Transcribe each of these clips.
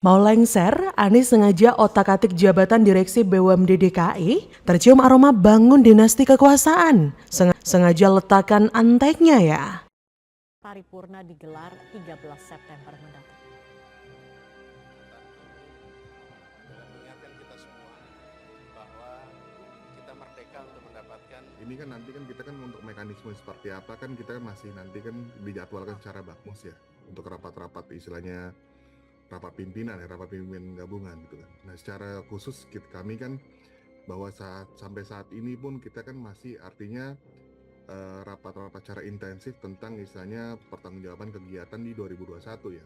Mau lengser, Anies sengaja otak-atik jabatan direksi BUMD DKI, tercium aroma bangun dinasti kekuasaan. Sengaja letakkan anteknya ya. Paripurna digelar 13 September mendatang. Dalam mengingatkan kita semua bahwa kita merdeka untuk mendapatkan ini kan nanti kan kita kan untuk mekanisme seperti apa kan kita masih nanti kan dijadwalkan secara bamus ya untuk rapat-rapat istilahnya rapat pimpinan gabungan gitu kan. Nah secara khusus kami kan bahwa sampai saat ini pun kita kan masih artinya rapat-rapat secara intensif tentang istilahnya pertanggungjawaban kegiatan di 2021 ya.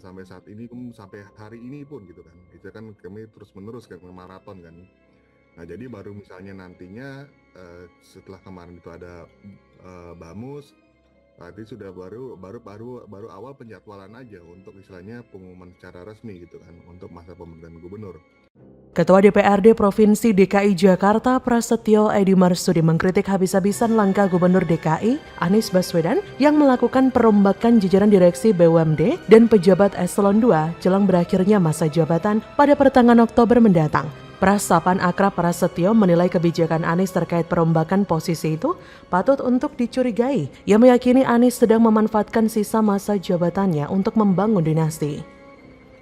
Sampai saat ini sampai hari ini pun gitu kan. Itu kan kami terus menerus kan maraton kan. Nah jadi baru misalnya nantinya setelah kemarin itu ada bamus, berarti sudah baru awal penjadwalan aja untuk istilahnya pengumuman secara resmi gitu kan untuk masa pemerintahan gubernur. Ketua DPRD Provinsi DKI Jakarta Prasetyo Edi Marsudi mengkritik habis-habisan langkah Gubernur DKI Anies Baswedan yang melakukan perombakan jajaran direksi BUMD dan pejabat eselon 2 jelang berakhirnya masa jabatan pada pertengahan Oktober mendatang. Prasapan akrab Prasetyo menilai kebijakan Anies terkait perombakan posisi itu patut untuk dicurigai. Ia meyakini Anies sedang memanfaatkan sisa masa jabatannya untuk membangun dinasti.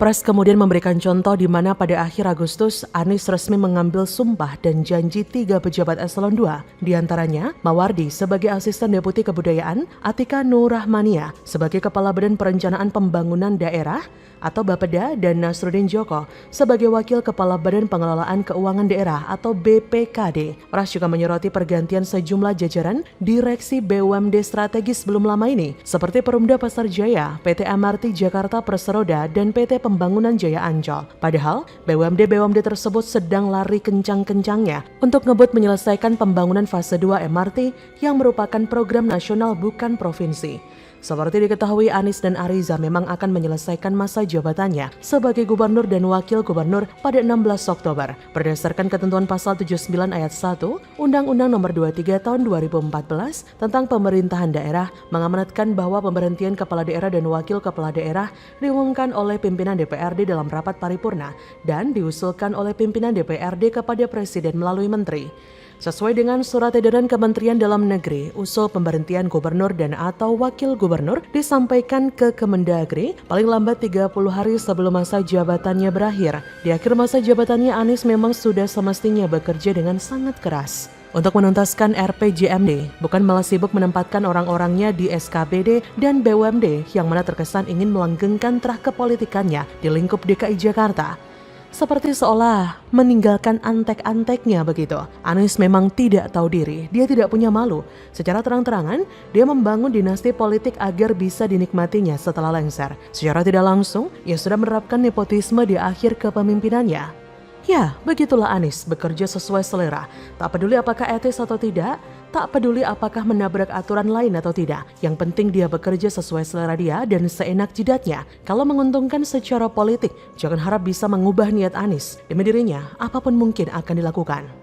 Pras kemudian memberikan contoh di mana pada akhir Agustus Anies resmi mengambil sumpah dan janji 3 pejabat eselon 2, diantaranya Mawardi sebagai asisten deputi kebudayaan, Atika Nurrahmania sebagai kepala Badan Perencanaan Pembangunan Daerah atau Bapeda dan Nasruddin Djoko sebagai wakil kepala Badan Pengelolaan Keuangan Daerah atau BPKD. Pras juga menyoroti pergantian sejumlah jajaran direksi BUMD strategis belum lama ini seperti Perumda Pasar Jaya, PT MRT Jakarta Perseroda dan PT Pembangunan Jaya Ancol. Padahal BUMD tersebut sedang lari kencang-kencangnya untuk ngebut menyelesaikan pembangunan fase 2 MRT yang merupakan program nasional bukan provinsi. Seperti diketahui, Anies dan Ariza memang akan menyelesaikan masa jabatannya sebagai gubernur dan wakil gubernur pada 16 Oktober. Berdasarkan ketentuan pasal 79 ayat 1 Undang-Undang Nomor 23 Tahun 2014 tentang pemerintahan daerah mengamanatkan bahwa pemberhentian kepala daerah dan wakil kepala daerah diumumkan oleh pimpinan DPRD dalam rapat paripurna dan diusulkan oleh pimpinan DPRD kepada Presiden melalui menteri. Sesuai dengan surat edaran Kementerian Dalam Negeri, usul pemberhentian gubernur dan atau wakil gubernur disampaikan ke Kemendagri paling lambat 30 hari sebelum masa jabatannya berakhir. Di akhir masa jabatannya, Anies memang sudah semestinya bekerja dengan sangat keras untuk menuntaskan RPJMD, bukan malah sibuk menempatkan orang-orangnya di SKPD dan BUMD yang mana terkesan ingin melanggengkan terah kepolitikannya di lingkup DKI Jakarta. Seperti seolah meninggalkan antek-anteknya begitu. Anies memang tidak tahu diri, dia tidak punya malu. Secara terang-terangan, dia membangun dinasti politik agar bisa dinikmatinya setelah lengser. Secara tidak langsung, ia sudah menerapkan nepotisme di akhir kepemimpinannya. Ya, begitulah Anies bekerja sesuai selera. Tak peduli apakah etis atau tidak, tak peduli apakah menabrak aturan lain atau tidak. Yang penting dia bekerja sesuai selera dia dan seenak jidatnya. Kalau menguntungkan secara politik, jangan harap bisa mengubah niat Anies. Demi dirinya, apapun mungkin akan dilakukan.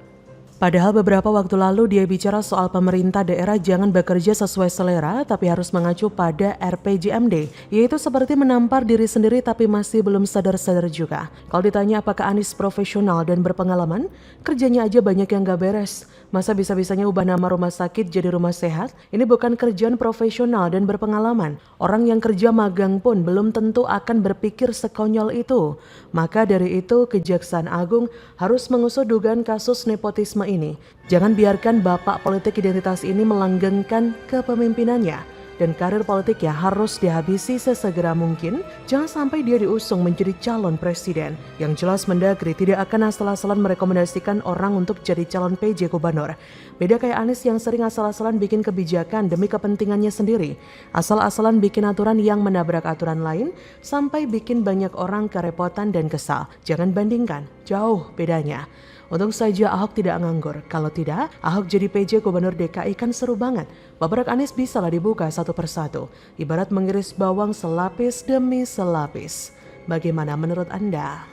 Padahal beberapa waktu lalu dia bicara soal pemerintah daerah jangan bekerja sesuai selera tapi harus mengacu pada RPJMD, yaitu seperti menampar diri sendiri tapi masih belum sadar-sadar juga. Kalau ditanya apakah Anies profesional dan berpengalaman, kerjanya aja banyak yang gak beres. Masa bisa-bisanya ubah nama rumah sakit jadi rumah sehat? Ini bukan kerjaan profesional dan berpengalaman. Orang yang kerja magang pun belum tentu akan berpikir sekonyol itu. Maka dari itu Kejaksaan Agung harus mengusut dugaan kasus nepotisme ini. Jangan biarkan bapak politik identitas ini melanggengkan kepemimpinannya. Dan karir politiknya harus dihabisi sesegera mungkin. Jangan sampai dia diusung menjadi calon presiden. Yang jelas Mendagri tidak akan asal-asalan merekomendasikan orang untuk jadi calon PJ gubernur. Beda kayak Anies yang sering asal-asalan bikin kebijakan demi kepentingannya sendiri. Asal-asalan bikin aturan yang menabrak aturan lain sampai bikin banyak orang kerepotan dan kesal. Jangan bandingkan, jauh bedanya. Untung saja Ahok tidak nganggur. Kalau tidak, Ahok jadi PJ Gubernur DKI kan seru banget. Babrak Anies bisalah dibuka satu persatu. Ibarat mengiris bawang selapis demi selapis. Bagaimana menurut Anda?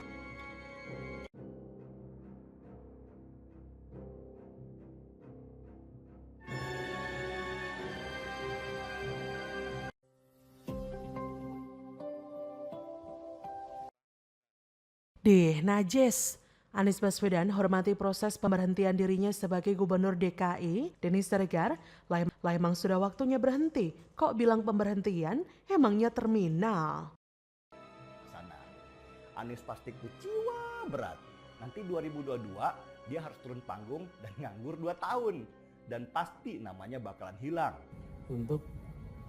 Najis. Anies Baswedan hormati proses pemberhentian dirinya sebagai Gubernur DKI. Denis Siregar, lah emang sudah waktunya berhenti. Kok bilang pemberhentian? Emangnya terminal. Sana. Anies pasti kecewa berat. Nanti 2022 dia harus turun panggung dan nganggur 2 tahun. Dan pasti namanya bakalan hilang. Untuk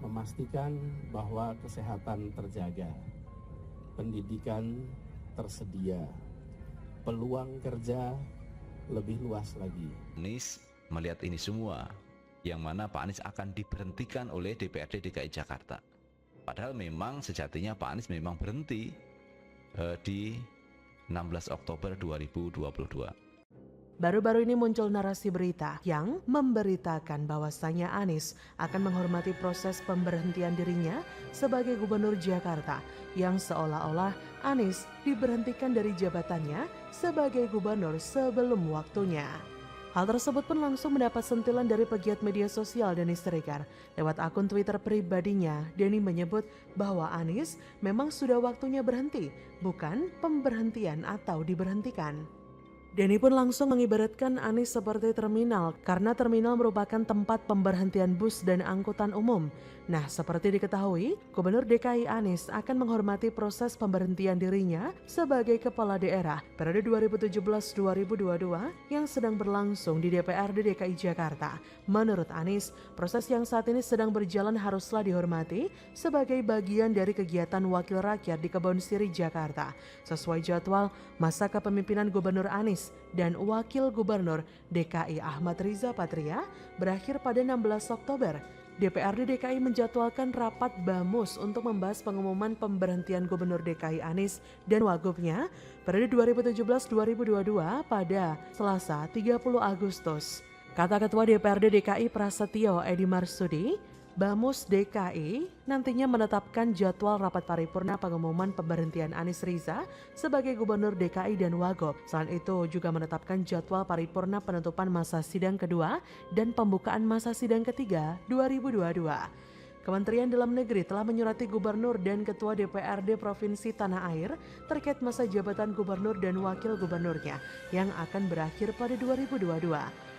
memastikan bahwa kesehatan terjaga, pendidikan tersedia, peluang kerja lebih luas lagi. Anies melihat ini semua, yang mana Pak Anies akan diberhentikan oleh DPRD DKI Jakarta. Padahal memang sejatinya Pak Anies memang berhenti di 16 Oktober 2022. Baru-baru ini muncul narasi berita yang memberitakan bahwasanya Anies akan menghormati proses pemberhentian dirinya sebagai Gubernur Jakarta, yang seolah-olah Anies diberhentikan dari jabatannya sebagai gubernur sebelum waktunya. Hal tersebut pun langsung mendapat sentilan dari pegiat media sosial Denis Siregar. Lewat akun Twitter pribadinya, Denny menyebut bahwa Anies memang sudah waktunya berhenti, bukan pemberhentian atau diberhentikan. Denny pun langsung mengibaratkan Anies seperti terminal karena terminal merupakan tempat pemberhentian bus dan angkutan umum. Nah, seperti diketahui, Gubernur DKI Anies akan menghormati proses pemberhentian dirinya sebagai kepala daerah periode 2017-2022 yang sedang berlangsung di DPRD DKI Jakarta. Menurut Anies, proses yang saat ini sedang berjalan haruslah dihormati sebagai bagian dari kegiatan wakil rakyat di Kebon Siri, Jakarta. Sesuai jadwal, masa kepemimpinan Gubernur Anies dan Wakil Gubernur DKI Ahmad Riza Patria berakhir pada 16 Oktober. DPRD DKI menjadwalkan rapat BAMUS untuk membahas pengumuman pemberhentian Gubernur DKI Anies dan Wagubnya periode 2017-2022 pada Selasa 30 Agustus. Kata Ketua DPRD DKI Prasetyo Edi Marsudi, BAMUS DKI nantinya menetapkan jadwal rapat paripurna pengumuman pemberhentian Anies Riza sebagai Gubernur DKI dan Wagub. Selain itu juga menetapkan jadwal paripurna penutupan masa sidang kedua dan pembukaan masa sidang ketiga 2022. Kementerian Dalam Negeri telah menyurati Gubernur dan Ketua DPRD Provinsi Tanah Air terkait masa jabatan Gubernur dan Wakil Gubernurnya yang akan berakhir pada 2022.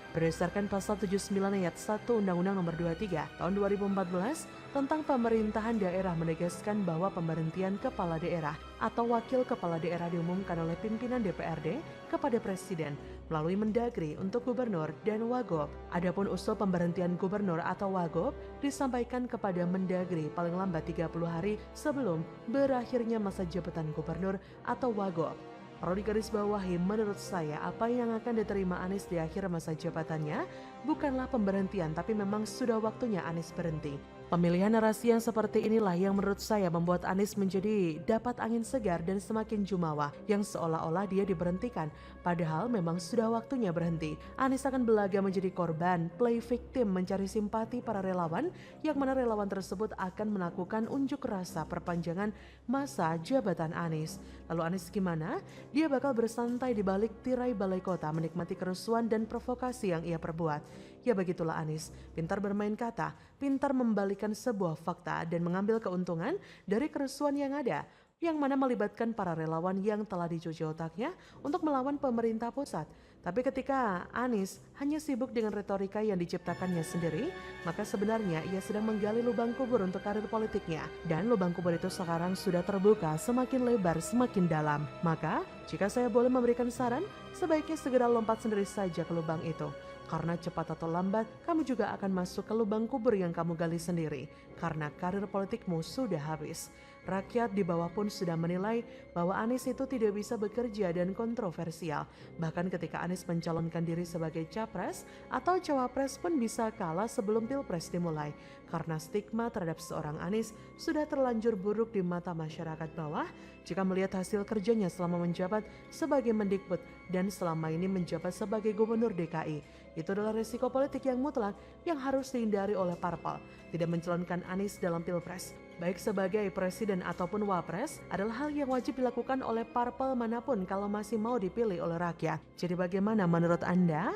Berdasarkan pasal 79 ayat 1 Undang-Undang Nomor 23 Tahun 2014 tentang pemerintahan daerah menegaskan bahwa pemberhentian kepala daerah atau wakil kepala daerah diumumkan oleh pimpinan DPRD kepada Presiden melalui Mendagri untuk Gubernur dan Wagub. Adapun usul pemberhentian Gubernur atau Wagub disampaikan kepada Mendagri paling lambat 30 hari sebelum berakhirnya masa jabatan Gubernur atau Wagub. Perlu digarisbawahi, menurut saya apa yang akan diterima Anies di akhir masa jabatannya bukanlah pemberhentian, tapi memang sudah waktunya Anies berhenti. Pemilihan narasi yang seperti inilah yang menurut saya membuat Anies menjadi dapat angin segar dan semakin jumawa, yang seolah-olah dia diberhentikan, padahal memang sudah waktunya berhenti. Anies akan belaga menjadi korban, play victim, mencari simpati para relawan, yang mana relawan tersebut akan melakukan unjuk rasa perpanjangan masa jabatan Anies. Lalu Anies gimana? Dia bakal bersantai di balik tirai balai kota menikmati kerusuhan dan provokasi yang ia perbuat. Ya begitulah Anies, pintar bermain kata, pintar membalikan sebuah fakta dan mengambil keuntungan dari kerusuhan yang ada, yang mana melibatkan para relawan yang telah dicuci otaknya untuk melawan pemerintah pusat. Tapi ketika Anies hanya sibuk dengan retorika yang diciptakannya sendiri, maka sebenarnya ia sedang menggali lubang kubur untuk karir politiknya. Dan lubang kubur itu sekarang sudah terbuka semakin lebar, semakin dalam. Maka jika saya boleh memberikan saran, sebaiknya segera lompat sendiri saja ke lubang itu. Karena cepat atau lambat, kamu juga akan masuk ke lubang kubur yang kamu gali sendiri. Karena karir politikmu sudah habis. Rakyat di bawah pun sudah menilai bahwa Anies itu tidak bisa bekerja dan kontroversial. Bahkan ketika Anies mencalonkan diri sebagai capres atau cawapres pun bisa kalah sebelum pilpres dimulai. Karena stigma terhadap seorang Anies sudah terlanjur buruk di mata masyarakat bawah jika melihat hasil kerjanya selama menjabat sebagai Mendikbud dan selama ini menjabat sebagai Gubernur DKI. Itu adalah risiko politik yang mutlak yang harus dihindari oleh parpol. Tidak mencalonkan Anies dalam pilpres, baik sebagai presiden ataupun wapres, adalah hal yang wajib dilakukan oleh parpol manapun kalau masih mau dipilih oleh rakyat. Jadi bagaimana menurut Anda?